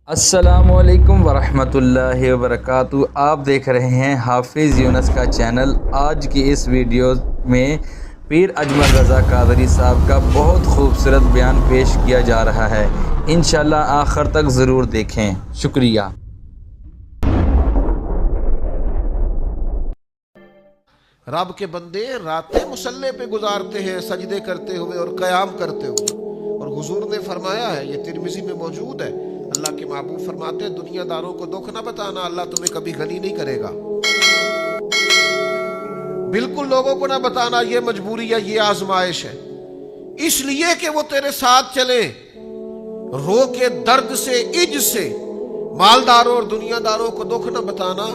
السلام علیکم ورحمۃ اللہ وبرکاتہ۔ آپ دیکھ رہے ہیں حافظ یونس کا چینل۔ آج کی اس ویڈیو میں پیر اجمل رضا قادری صاحب کا بہت خوبصورت بیان پیش کیا جا رہا ہے، انشاءاللہ آخر تک ضرور دیکھیں۔ شکریہ۔ رب کے بندے راتیں مصلے پہ گزارتے ہیں سجدے کرتے ہوئے اور قیام کرتے ہوئے، اور حضور نے فرمایا ہے، یہ ترمذی میں موجود ہے، اللہ کے محبوب فرماتے ہیں دنیا داروں کو دکھ نہ بتانا، اللہ تمہیں کبھی غنی نہیں کرے گا۔ بالکل لوگوں کو نہ بتانا یہ مجبوری ہے، یہ آزمائش ہے، اس لیے کہ وہ تیرے ساتھ چلے، رو کے درد سے عجز سے مالداروں اور دنیا داروں کو دکھ نہ بتانا،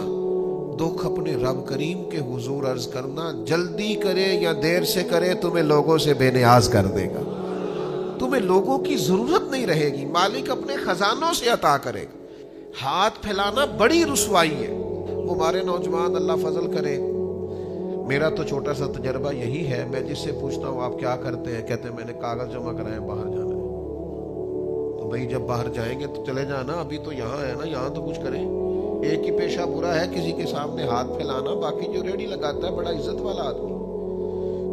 دکھ اپنے رب کریم کے حضور عرض کرنا، جلدی کرے یا دیر سے کرے تمہیں لوگوں سے بے نیاز کر دے گا، تمہیں لوگوں کی ضرورت نہیں رہے گی، مالک اپنے خزانوں سے عطا کرے گا۔ ہاتھ پھیلانا بڑی رسوائی ہے۔ وہ ہمارے نوجوان اللہ فضل کرے، میرا تو چھوٹا سا تجربہ یہی ہے، میں جس سے پوچھتا ہوں آپ کیا کرتے ہیں، کہتے ہیں میں نے کاغذ جمع کرائے باہر جانا ہے۔ تو بھائی جب باہر جائیں گے تو چلے جانا، ابھی تو یہاں ہے نا، یہاں تو کچھ کریں۔ ایک ہی پیشہ برا ہے کسی کے سامنے ہاتھ پھیلانا، باقی جو ریڑھی لگاتا ہے بڑا عزت والا آدمی،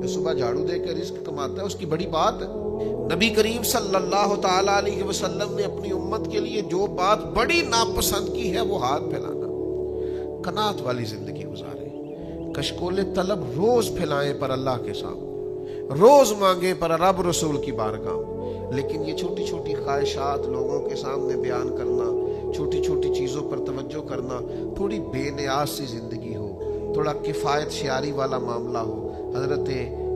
جو صبح جھاڑو دے کر رزق کماتا ہے، اس کی بڑی بات ہے۔ نبی کریم صلی اللہ تعالی علیہ وسلم نے اپنی امت کے لیے جو بات بڑی ناپسند کی ہے وہ ہاتھ پھیلانا۔ قناعت والی زندگی گزاریں، کشکول طلب روز پھیلائیں پر اللہ کے سامنے، روز مانگیں پر رب رسول کی بارگاہ، لیکن یہ چھوٹی چھوٹی خواہشات لوگوں کے سامنے بیان کرنا، چھوٹی چھوٹی چیزوں پر توجہ کرنا، تھوڑی بے نیاز سی زندگی ہو، تھوڑا کفایت شیاری والا معاملہ ہو۔ حضرت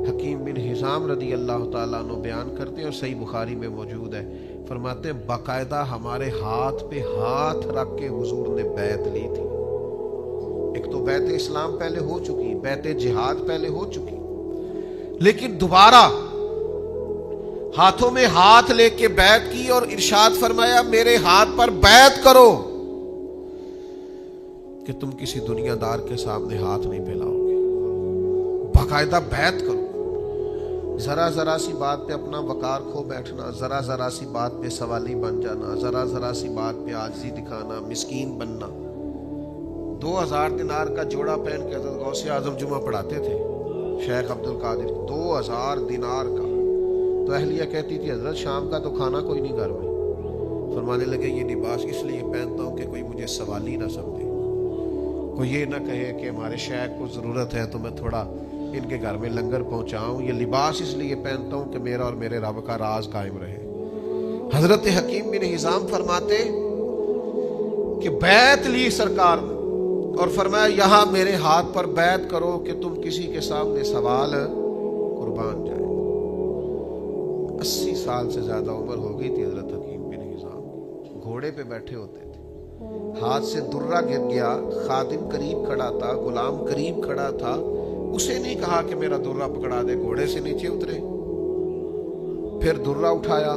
حکیم بن حزام رضی اللہ تعالیٰ عنہ بیان کرتے ہیں اور صحیح بخاری میں موجود ہے، فرماتے ہیں باقاعدہ ہمارے ہاتھ پہ ہاتھ رکھ کے حضور نے بیعت لی تھی۔ ایک تو بیعت اسلام پہلے ہو چکی، بیعت جہاد پہلے ہو چکی، لیکن دوبارہ ہاتھوں میں ہاتھ لے کے بیعت کی اور ارشاد فرمایا میرے ہاتھ پر بیعت کرو کہ تم کسی دنیا دار کے سامنے ہاتھ نہیں پھیلاؤ گے، باقاعدہ بیعت کرو۔ ذرا ذرا سی بات پہ اپنا وقار کھو بیٹھنا، ذرا ذرا سی بات پہ سوالی بن جانا، ذرا ذرا سی بات پہ عاجزی دکھانا، مسکین بننا۔ 2000 دینار کا جوڑا پہن کے حضرت غوث اعظم جمعہ پڑھاتے تھے شیخ عبد القادر، 2000 دینار کا۔ تو اہلیہ کہتی تھی حضرت شام کا تو کھانا کوئی نہیں گھر میں۔ فرمانے لگے یہ لباس اس لیے پہنتا ہوں کہ کوئی مجھے سوالی نہ سمجھے، کوئی یہ نہ کہے کہ ہمارے شیخ کو ضرورت ہے تو میں تھوڑا ان کے گھر میں لنگر پہنچاؤں، یہ لباس اس لیے پہنتا ہوں کہ میرا اور میرے رب کا راز قائم رہے۔ حضرت حکیم بن حزام فرماتے کہ بیعت لی سرکار نے اور فرمایا یہاں میرے ہاتھ پر بیعت کرو کہ تم کسی کے سامنے سوال قربان جائے۔ 80 سال سے زیادہ عمر ہو گئی تھی حضرت حکیم بن حزام، گھوڑے پہ بیٹھے ہوتے تھے، ہاتھ سے درہ گر گیا، خادم قریب کھڑا تھا، غلام قریب کھڑا تھا، اسے نہیں کہا کہ میرا درہ پکڑا دے، گھوڑے سے نیچے اترے، پھر درہ اٹھایا،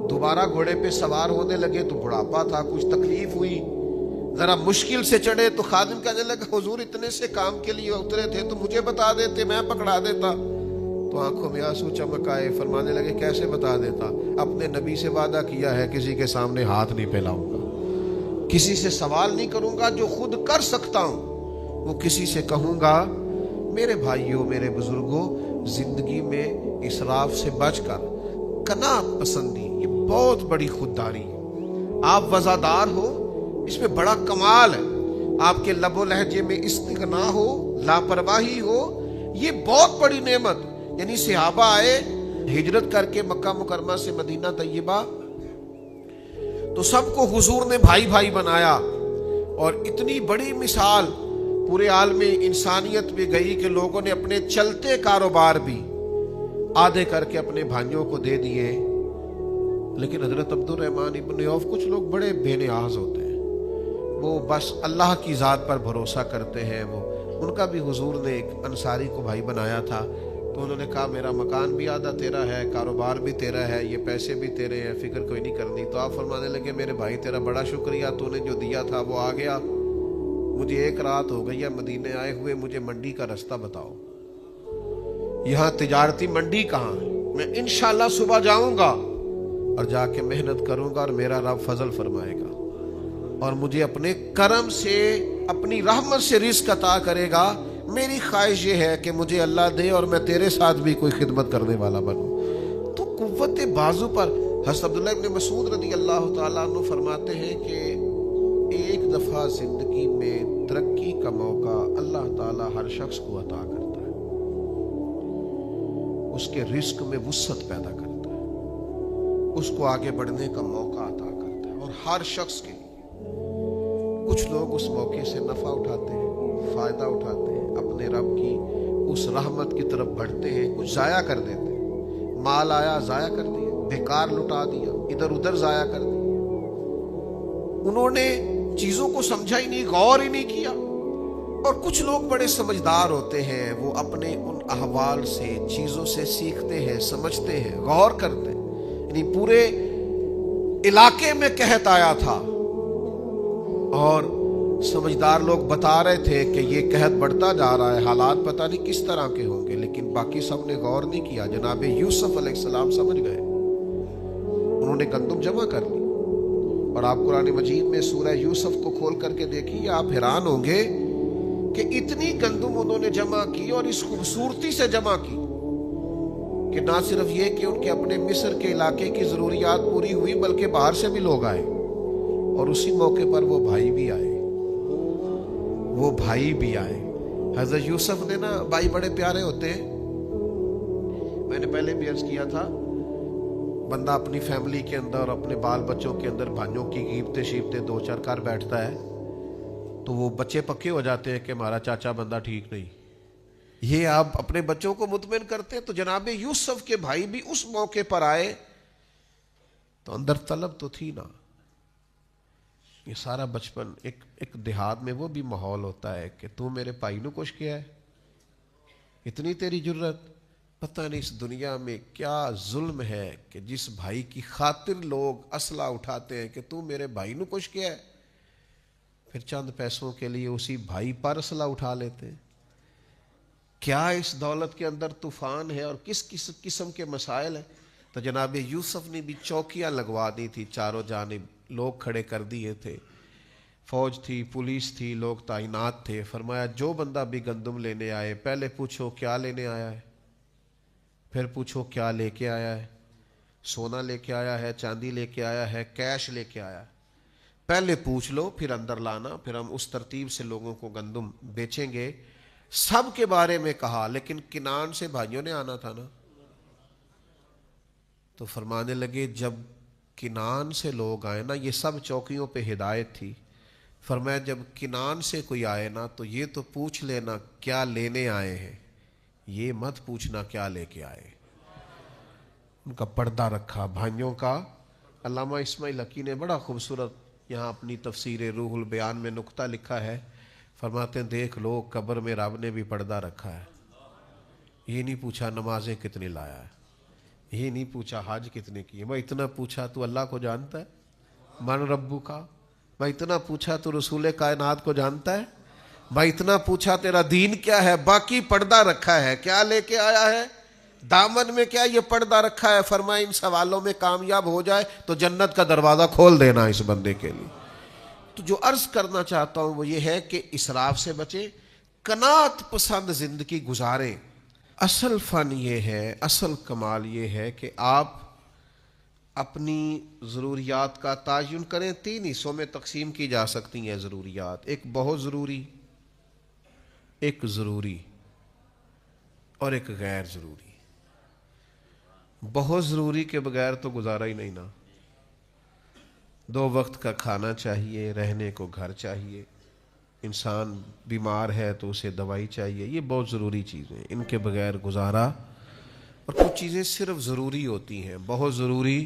دوبارہ گھوڑے پہ سوار ہونے لگے تو بڑھاپا تھا، کچھ تکلیف ہوئی، ذرا مشکل سے چڑھے تو خادم کہنے لگا حضور اتنے سے کام کے لیے اترے تھے تو مجھے بتا دیتے، میں پکڑا دیتا۔ تو آنکھوں میں آنسو چمک آئے، فرمانے لگے کیسے بتا دیتا، اپنے نبی سے وعدہ کیا ہے کسی کے سامنے ہاتھ نہیں پھیلاؤں گا، کسی سے سوال نہیں کروں گا، جو خود کر سکتا ہوں وہ کسی سے کہوں گا۔ میرے بھائیوں، میرے بزرگوں، زندگی میں اسراف سے بچ کر قناعت پسندی یہ بہت بڑی خودداری ہے۔ آپ وزادار ہو، اس میں بڑا کمال ہے، آپ کے لب و لہجے میں استغنا ہو، لاپرواہی ہو، یہ بہت بڑی نعمت۔ یعنی صحابہ آئے ہجرت کر کے مکہ مکرمہ سے مدینہ طیبہ، تو سب کو حضور نے بھائی بھائی بنایا، اور اتنی بڑی مثال پورے عالم انسانیت میں گئی کہ لوگوں نے اپنے چلتے کاروبار بھی آدھے کر کے اپنے بھائیوں کو دے دیے۔ لیکن حضرت عبد الرحمن ابن عوف، کچھ لوگ بڑے بے نیاز ہوتے ہیں، وہ بس اللہ کی ذات پر بھروسہ کرتے ہیں، وہ ان کا بھی حضور نے ایک انصاری کو بھائی بنایا تھا، تو انہوں نے کہا میرا مکان بھی آدھا تیرا ہے، کاروبار بھی تیرا ہے، یہ پیسے بھی تیرے ہیں، فکر کوئی نہیں کرنی۔ تو آپ فرمانے لگے میرے بھائی تیرا بڑا شکریہ، تو نے جو دیا تھا وہ آ گیا، مجھے 1 رات ہو گئی ہے مدینے آئے ہوئے، مجھے منڈی کا رستہ بتاؤ، یہاں تجارتی منڈی کہاں ہے، میں انشاءاللہ صبح جاؤں گا اور جا کے محنت کروں گا اور میرا رب فضل فرمائے گا۔ اور مجھے اپنے کرم سے اپنی رحمت سے رزق عطا کرے گا. میری خواہش یہ ہے کہ مجھے اللہ دے اور میں تیرے ساتھ بھی کوئی خدمت کرنے والا بنوں. تو قوت بازو پر حضرت عبداللہ ابن مسعود رضی اللہ تعالیٰ عنہ فرماتے ہیں کہ ایک دفعہ زندگی میں ترقی کا موقع اللہ تعالیٰ ہر شخص کو عطا کرتا ہے. اس کے رزق میں وسعت پیدا کرتا ہے, اس کو آگے بڑھنے کا موقع عطا کرتا ہے. اور ہر شخص کے لیے کچھ لوگ اس موقع سے نفع اٹھاتے ہیں, فائدہ اٹھاتے ہیں, اپنے رب کی اس رحمت کی طرف بڑھتے ہیں, کچھ ضائع کر دیتے ہیں. مال آیا ضائع کر دیا, بیکار لٹا دیا, ادھر ادھر ضائع کر دیا. انہوں نے چیزوں کو سمجھا ہی نہیں, غور ہی نہیں کیا. اور کچھ لوگ بڑے سمجھدار ہوتے ہیں, وہ اپنے ان احوال سے چیزوں سے سیکھتے ہیں, سمجھتے ہیں, غور کرتے ہیں. یعنی پورے علاقے میں قحط آیا تھا اور سمجھدار لوگ بتا رہے تھے کہ یہ قحط بڑھتا جا رہا ہے, حالات پتہ نہیں کس طرح کے ہوں گے, لیکن باقی سب نے غور نہیں کیا. جناب یوسف علیہ السلام سمجھ گئے, انہوں نے گندم جمع کر لی. اور آپ قرآن مجید میں سورہ یوسف کو کھول کر کے دیکھیے, آپ حیران ہوں گے کہ اتنی گندم انہوں نے جمع کی اور اس خوبصورتی سے جمع کی کہ نہ صرف یہ کہ ان کے اپنے مصر کے علاقے کی ضروریات پوری ہوئی, بلکہ باہر سے بھی لوگ آئے. اور اسی موقع پر وہ بھائی بھی آئے, وہ بھائی بھی آئے. حضرت یوسف نے نا, بھائی بڑے پیارے ہوتے ہیں. میں نے پہلے بھی عرض کیا تھا, بندہ اپنی فیملی کے اندر اور اپنے بال بچوں کے اندر بھائیوں کی غیبتیں شیبتیں دو چار کر بیٹھتا ہے تو وہ بچے پکے ہو جاتے ہیں کہ ہمارا چاچا بندہ ٹھیک نہیں. یہ آپ اپنے بچوں کو مطمئن کرتے ہیں. تو جناب یوسف کے بھائی بھی اس موقع پر آئے تو اندر طلب تو تھی نا. یہ سارا بچپن ایک دیہات میں وہ بھی ماحول ہوتا ہے کہ تو میرے بھائی نو کچھ کیا ہے, اتنی تیری جرت, پتہ نہیں اس دنیا میں کیا ظلم ہے کہ جس بھائی کی خاطر لوگ اسلحہ اٹھاتے ہیں کہ تو میرے بھائی نو کچھ کیا ہے, پھر چند پیسوں کے لیے اسی بھائی پر اسلحہ اٹھا لیتے ہیں. کیا اس دولت کے اندر طوفان ہے اور کس قسم کے مسائل ہیں. تو جناب یوسف نے بھی چوکیاں لگوا دی تھی, چاروں جانب لوگ کھڑے کر دیے تھے, فوج تھی, پولیس تھی, لوگ تعینات تھے. فرمایا جو بندہ بھی گندم لینے آئے پہلے پوچھو کیا لینے آیا ہے, پھر پوچھو کیا لے کے آیا ہے, سونا لے کے آیا ہے, چاندی لے کے آیا ہے, کیش لے کے آیا ہے. پہلے پوچھ لو پھر اندر لانا, پھر ہم اس ترتیب سے لوگوں کو گندم بیچیں گے. سب کے بارے میں کہا, لیکن کنان سے بھائیوں نے آنا تھا نا. تو فرمانے لگے جب کنان سے لوگ آئے نا, یہ سب چوکیوں پہ ہدایت تھی. فرمایا جب کنان سے کوئی آئے نا تو یہ تو پوچھ لینا کیا لینے آئے ہیں, یہ مت پوچھنا کیا لے کے آئے. ان کا پردہ رکھا بھائیوں کا. علامہ اسماعیل حقی نے بڑا خوبصورت یہاں اپنی تفسیر روح البیان میں نقطہ لکھا ہے. فرماتے ہیں دیکھ لو قبر میں رب نے بھی پردہ رکھا ہے. یہ نہیں پوچھا نمازیں کتنی لایا ہے, یہ نہیں پوچھا حج کتنے کی ہے. میں اتنا پوچھا تو اللہ کو جانتا ہے, من ربو کا. میں اتنا پوچھا تو رسول کائنات کو جانتا ہے. میں اتنا پوچھا تیرا دین کیا ہے, باقی پردہ رکھا ہے. کیا لے کے آیا ہے, دامن میں کیا یہ پردہ رکھا ہے. فرمایا ان سوالوں میں کامیاب ہو جائے تو جنت کا دروازہ کھول دینا اس بندے کے لیے. تو جو عرض کرنا چاہتا ہوں وہ یہ ہے کہ اسراف سے بچیں, قناعت پسند زندگی گزاریں. اصل فن یہ ہے, اصل کمال یہ ہے کہ آپ اپنی ضروریات کا تعین کریں. 3 حصوں میں تقسیم کی جا سکتی ہیں ضروریات, ایک بہت ضروری, ایک ضروری اور ایک غیر ضروری. بہت ضروری کے بغیر تو گزارا ہی نہیں نا. 2 وقت کا کھانا چاہیے, رہنے کو گھر چاہیے, انسان بیمار ہے تو اسے دوائی چاہیے. یہ بہت ضروری چیزیں, ان کے بغیر گزارا. اور کچھ چیزیں صرف ضروری ہوتی ہیں, بہت ضروری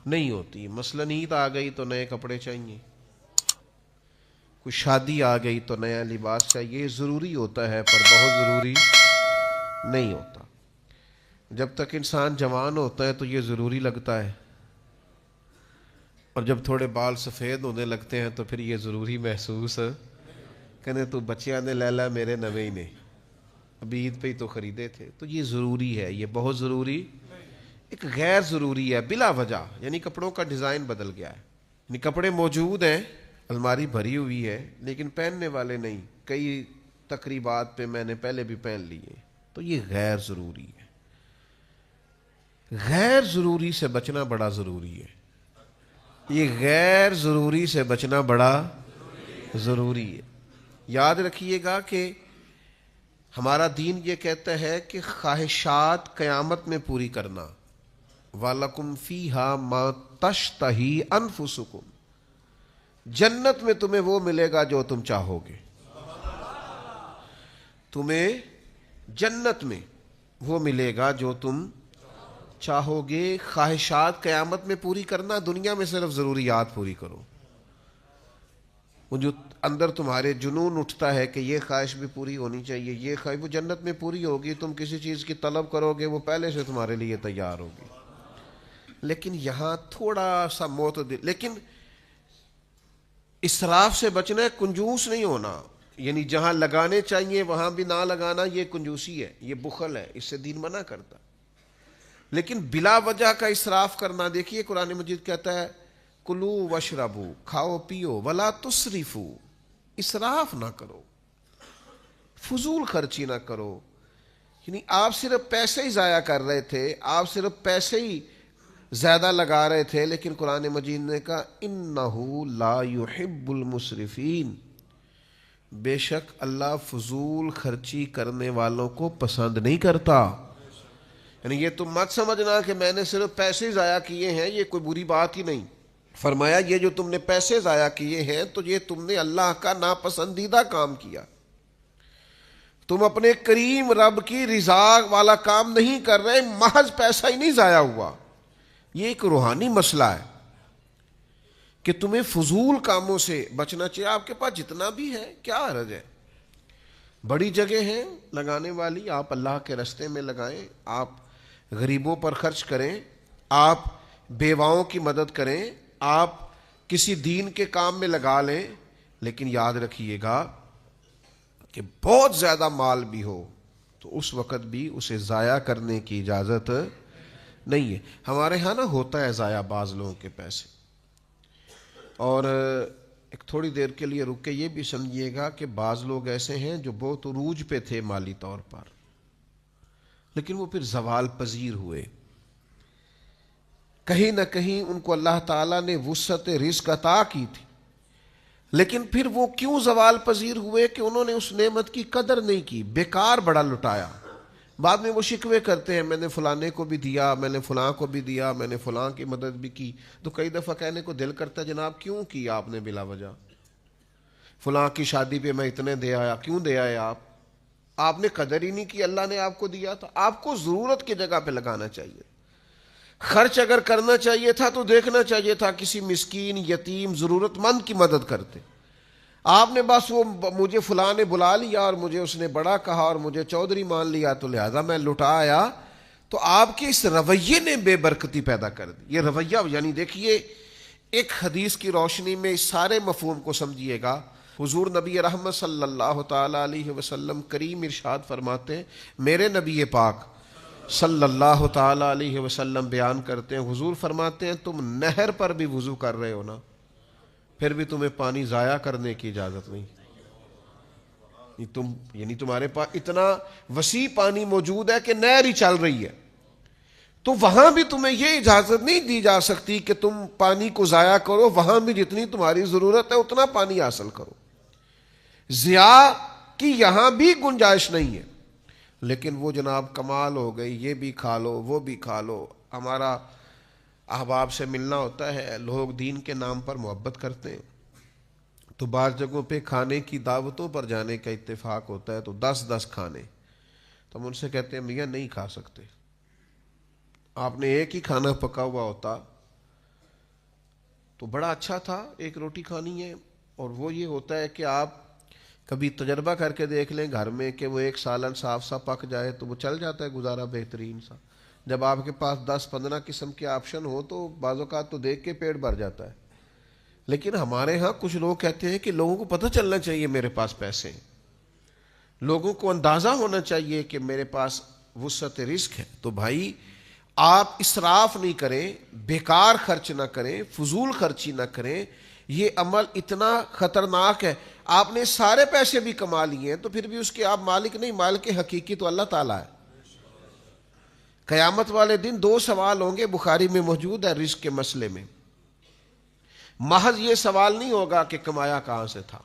نہیں ہوتی. مثلا عید آ گئی تو نئے کپڑے چاہیے, کوئی شادی آ گئی تو نیا لباس چاہیے. یہ ضروری ہوتا ہے پر بہت ضروری نہیں ہوتا. جب تک انسان جوان ہوتا ہے تو یہ ضروری لگتا ہے, اور جب تھوڑے بال سفید ہونے لگتے ہیں تو پھر یہ ضروری محسوس کہنے تو بچیاں نے لیلا میرے نوے نے ابھی عید پہ ہی تو خریدے تھے. تو یہ ضروری ہے, یہ بہت ضروری. ایک غیر ضروری ہے بلا وجہ, یعنی کپڑوں کا ڈیزائن بدل گیا ہے, یعنی کپڑے موجود ہیں الماری بھری ہوئی ہے لیکن پہننے والے نہیں، کئی تقریبات پہ میں نے پہلے بھی پہن لیے، تو یہ غیر ضروری ہے۔ غیر ضروری سے بچنا بڑا ضروری ہے، یہ غیر ضروری سے بچنا بڑا ضروری ہے۔ یاد رکھیے گا کہ ہمارا دین یہ کہتا ہے کہ خواہشات قیامت میں پوری کرنا، وَلَكُمْ فِيهَا مَا تَشْتَهِي أَنفُسُكُمْ، جنت میں تمہیں وہ ملے گا جو تم چاہو گے، تمہیں جنت میں وہ ملے گا جو تم چاہو گے۔ خواہشات قیامت میں پوری کرنا، دنیا میں صرف ضروریات پوری کرو۔ وہ جو اندر تمہارے جنون اٹھتا ہے کہ یہ خواہش بھی پوری ہونی چاہیے، یہ خواہش، وہ جنت میں پوری ہوگی، تم کسی چیز کی طلب کرو گے وہ پہلے سے تمہارے لیے تیار ہوگی۔ لیکن یہاں تھوڑا سا معتدل، لیکن اسراف سے بچنا ہے، کنجوس نہیں ہونا، یعنی جہاں لگانے چاہیے وہاں بھی نہ لگانا، یہ کنجوسی ہے، یہ بخل ہے، اس سے دین منع کرتا۔ لیکن بلا وجہ کا اسراف کرنا، دیکھیے قرآن مجید کہتا ہے کلو وشربو، کھاؤ پیو، ولا تسرفو، اسراف نہ کرو، فضول خرچی نہ کرو۔ یعنی آپ صرف پیسے ہی ضائع کر رہے تھے، آپ صرف پیسے ہی زیادہ لگا رہے تھے، لیکن قرآن مجید نے کہا انہو لا یحب المسرفین، بے شک اللہ فضول خرچی کرنے والوں کو پسند نہیں کرتا۔ یعنی یہ تم مت سمجھنا کہ میں نے صرف پیسے ضائع کیے ہیں یہ کوئی بری بات ہی نہیں، فرمایا یہ جو تم نے پیسے ضائع کیے ہیں تو یہ تم نے اللہ کا ناپسندیدہ کام کیا، تم اپنے کریم رب کی رضا والا کام نہیں کر رہے، محض پیسہ ہی نہیں ضائع ہوا۔ یہ ایک روحانی مسئلہ ہے کہ تمہیں فضول کاموں سے بچنا چاہیے۔ آپ کے پاس جتنا بھی ہے کیا حرج ہے، بڑی جگہ ہیں لگانے والی، آپ اللہ کے راستے میں لگائیں، آپ غریبوں پر خرچ کریں، آپ بیواؤں کی مدد کریں، آپ کسی دین کے کام میں لگا لیں، لیکن یاد رکھیے گا کہ بہت زیادہ مال بھی ہو تو اس وقت بھی اسے ضائع کرنے کی اجازت نہیں ہے۔ ہمارے ہاں نا ہوتا ہے ضائع بعض لوگوں کے پیسے، اور ایک تھوڑی دیر کے لیے رک کے یہ بھی سمجھیے گا کہ بعض لوگ ایسے ہیں جو بہت عروج پہ تھے مالی طور پر، لیکن وہ پھر زوال پذیر ہوئے، کہیں نہ کہیں ان کو اللہ تعالیٰ نے وسعت رزق عطا کی تھی، لیکن پھر وہ کیوں زوال پذیر ہوئے کہ انہوں نے اس نعمت کی قدر نہیں کی، بیکار بڑا لٹایا۔ بعد میں وہ شکوے کرتے ہیں میں نے فلانے کو بھی دیا، میں نے فلاں کو بھی دیا، میں نے فلاں کی مدد بھی کی، تو کئی دفعہ کہنے کو دل کرتا ہے جناب کیوں کی آپ نے بلا وجہ، فلاں کی شادی پہ میں اتنے دے آیا، کیوں دے آئے آپ نے قدر ہی نہیں کی، اللہ نے آپ کو دیا تھا۔ آپ کو ضرورت کی جگہ پہ لگانا چاہیے، خرچ اگر کرنا چاہیے تھا تو دیکھنا چاہیے تھا کسی مسکین، یتیم، ضرورت مند کی مدد کرتے۔ آپ نے بس وہ مجھے فلاں نے بلا لیا اور مجھے اس نے بڑا کہا اور مجھے چودھری مان لیا تو لہذا میں لٹا آیا، تو آپ کے اس رویے نے بے برکتی پیدا کر دی۔ یہ رویہ، یعنی دیکھیے ایک حدیث کی روشنی میں اس سارے مفہوم کو سمجھیے گا۔ حضور نبی رحمت صلی اللہ تعالی علیہ وسلم کریم ارشاد فرماتے ہیں، میرے نبی پاک صلی اللہ تعالی علیہ وسلم بیان کرتے ہیں، حضور فرماتے ہیں تم نہر پر بھی وضو کر رہے ہو نا، پھر بھی تمہیں پانی ضائع کرنے کی اجازت نہیں، یعنی تمہارے پاس اتنا وسیع پانی موجود ہے کہ نہر ہی چل رہی ہے، تو وہاں بھی تمہیں یہ اجازت نہیں دی جا سکتی کہ تم پانی کو ضائع کرو، وہاں بھی جتنی تمہاری ضرورت ہے اتنا پانی حاصل کرو، ضیاء کی یہاں بھی گنجائش نہیں ہے۔ لیکن وہ جناب کمال ہو گئی، یہ بھی کھا لو وہ بھی کھا لو۔ ہمارا احباب سے ملنا ہوتا ہے، لوگ دین کے نام پر محبت کرتے ہیں، تو بعض جگہوں پہ کھانے کی دعوتوں پر جانے کا اتفاق ہوتا ہے تو 10 کھانے، تو ہم ان سے کہتے ہیں میاں نہیں کھا سکتے، آپ نے ایک ہی کھانا پکا ہوا ہوتا تو بڑا اچھا تھا، ایک روٹی کھانی ہے، اور وہ یہ ہوتا ہے کہ آپ کبھی تجربہ کر کے دیکھ لیں گھر میں کہ وہ ایک سالن صاف سا پک جائے تو وہ چل جاتا ہے گزارا بہترین سا۔ جب آپ کے پاس 10-15 قسم کے آپشن ہو تو بعض اوقات تو دیکھ کے پیٹ بھر جاتا ہے۔ لیکن ہمارے ہاں کچھ لوگ کہتے ہیں کہ لوگوں کو پتہ چلنا چاہیے میرے پاس پیسے ہیں، لوگوں کو اندازہ ہونا چاہیے کہ میرے پاس وسعت رزق ہے، تو بھائی آپ اسراف نہیں کریں، بیکار خرچ نہ کریں، فضول خرچی نہ کریں، یہ عمل اتنا خطرناک ہے. آپ نے سارے پیسے بھی کما لیے ہیں تو پھر بھی اس کے آپ مالک نہیں، مالک حقیقی تو اللہ تعالیٰ ہے. قیامت والے دن 2 سوال ہوں گے، بخاری میں موجود ہے رزق کے مسئلے میں. محض یہ سوال نہیں ہوگا کہ کمایا کہاں سے تھا.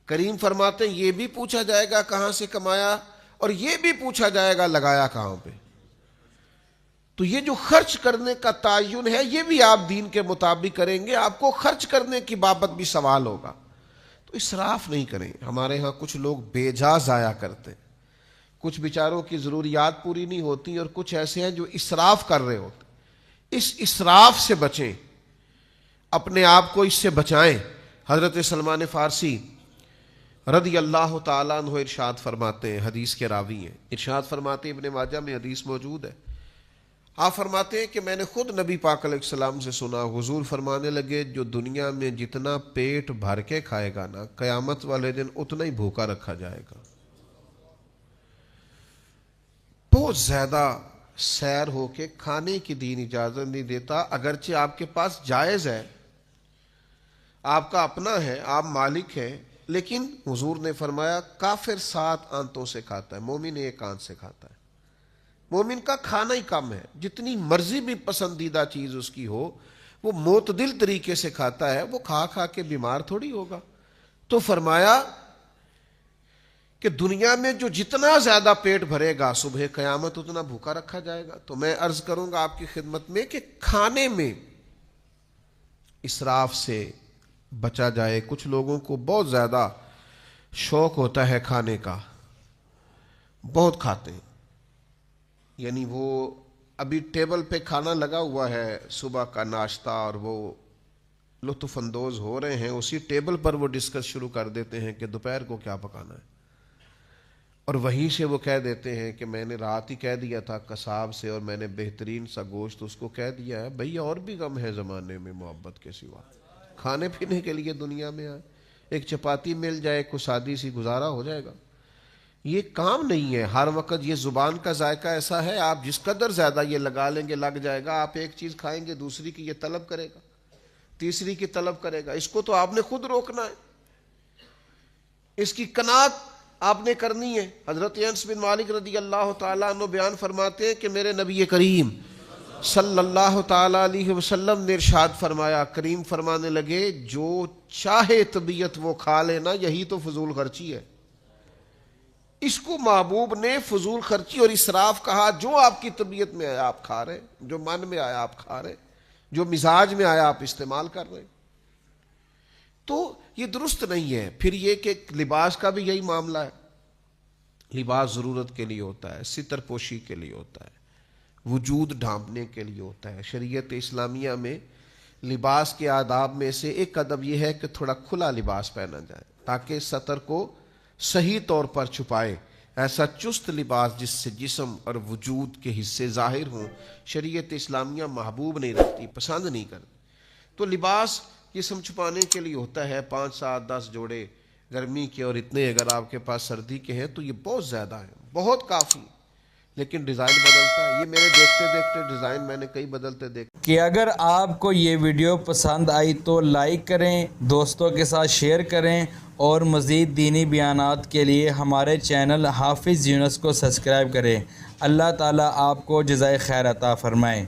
کریم فرماتے ہیں یہ بھی پوچھا جائے گا کہاں سے کمایا، اور یہ بھی پوچھا جائے گا لگایا کہاں پہ. تو یہ جو خرچ کرنے کا تعین ہے یہ بھی آپ دین کے مطابق کریں گے، آپ کو خرچ کرنے کی بابت بھی سوال ہوگا. تو اسراف نہیں کریں. ہمارے ہاں کچھ لوگ بے جا ضائع کرتے ہیں، کچھ بیچاروں کی ضروریات پوری نہیں ہوتی، اور کچھ ایسے ہیں جو اسراف کر رہے ہوتے. اس اسراف سے بچیں، اپنے آپ کو اس سے بچائیں. حضرت سلمان فارسی رضی اللہ تعالیٰ عنہ ارشاد فرماتے ہیں، حدیث کے راوی ہیں، ارشاد فرماتے ہیں، ابن ماجہ میں حدیث موجود ہے. آپ فرماتے ہیں کہ میں نے خود نبی پاک علیہ السلام سے سنا، حضور فرمانے لگے جو دنیا میں جتنا پیٹ بھر کے کھائے گا نا، قیامت والے دن اتنا ہی بھوکا رکھا جائے گا. بہت زیادہ سیر ہو کے کھانے کی دین اجازت نہیں دیتا، اگرچہ آپ کے پاس جائز ہے، آپ کا اپنا ہے، آپ مالک ہیں، لیکن حضور نے فرمایا کافر 7 آنتوں سے کھاتا ہے، مومن 1 آنت سے کھاتا ہے. مومن کا کھانا ہی کم ہے، جتنی مرضی بھی پسندیدہ چیز اس کی ہو وہ معتدل طریقے سے کھاتا ہے، وہ کھا کھا کے بیمار تھوڑی ہوگا. تو فرمایا کہ دنیا میں جو جتنا زیادہ پیٹ بھرے گا صبح قیامت اتنا بھوکا رکھا جائے گا. تو میں عرض کروں گا آپ کی خدمت میں کہ کھانے میں اسراف سے بچا جائے. کچھ لوگوں کو بہت زیادہ شوق ہوتا ہے کھانے کا، بہت کھاتے ہیں. یعنی وہ ابھی ٹیبل پہ کھانا لگا ہوا ہے، صبح کا ناشتہ، اور وہ لطف اندوز ہو رہے ہیں، اسی ٹیبل پر وہ ڈسکس شروع کر دیتے ہیں کہ دوپہر کو کیا پکانا ہے. اور وہیں سے وہ کہہ دیتے ہیں کہ میں نے رات ہی کہہ دیا تھا قصاب سے، اور میں نے بہترین سا گوشت اس کو کہہ دیا ہے. بھئی اور بھی غم ہے زمانے میں محبت کے سوا، کھانے پینے کے لیے دنیا میں آئے، ایک چپاتی مل جائے، کوئی سادی سی گزارا ہو جائے گا. یہ کام نہیں ہے. ہر وقت یہ زبان کا ذائقہ ایسا ہے، آپ جس قدر زیادہ یہ لگا لیں گے لگ جائے گا. آپ ایک چیز کھائیں گے دوسری کی یہ طلب کرے گا، تیسری کی طلب کرے گا. اس کو تو آپ نے خود روکنا ہے، اس کی قناعت آپ نے کرنی ہے. حضرت انس بن مالک رضی اللہ تعالیٰ عنہ بیان فرماتے ہیں کہ میرے نبی کریم صلی اللہ تعالیٰ علیہ وسلم نے ارشاد فرمایا، کریم فرمانے لگے جو چاہے طبیعت وہ کھا لینا، یہی تو فضول خرچی ہے. اس کو محبوب نے فضول خرچی اور اسراف کہا. جو آپ کی طبیعت میں آیا آپ کھا رہے، جو من میں آیا آپ کھا رہے، جو مزاج میں آیا آپ استعمال کر رہے. تو یہ درست نہیں ہے. پھر یہ کہ لباس کا بھی یہی معاملہ ہے. لباس ضرورت کے لیے ہوتا ہے، ستر پوشی کے لیے ہوتا ہے، وجود ڈھانپنے کے لیے ہوتا ہے. شریعت اسلامیہ میں لباس کے آداب میں سے ایک ادب یہ ہے کہ تھوڑا کھلا لباس پہنا جائے تاکہ سطر کو صحیح طور پر چھپائے. ایسا چست لباس جس سے جسم اور وجود کے حصے ظاہر ہوں شریعت اسلامیہ محبوب نہیں رکھتی، پسند نہیں کرتی. تو لباس جسم چھپانے کے لیے ہوتا ہے 5 7 10 جوڑے گرمی کے، اور اتنے اگر آپ کے پاس سردی کے ہیں تو یہ بہت زیادہ ہیں، بہت کافی. لیکن ڈیزائن بدلتا ہے. یہ میرے دیکھتے دیکھتے ڈیزائن میں نے کئی بدلتے دیکھے. کہ اگر آپ کو یہ ویڈیو پسند آئی تو لائک کریں، دوستوں کے ساتھ شیئر کریں، اور مزید دینی بیانات کے لیے ہمارے چینل حافظ یونس کو سبسکرائب کریں. اللہ تعالیٰ آپ کو جزائے خیر عطا فرمائے.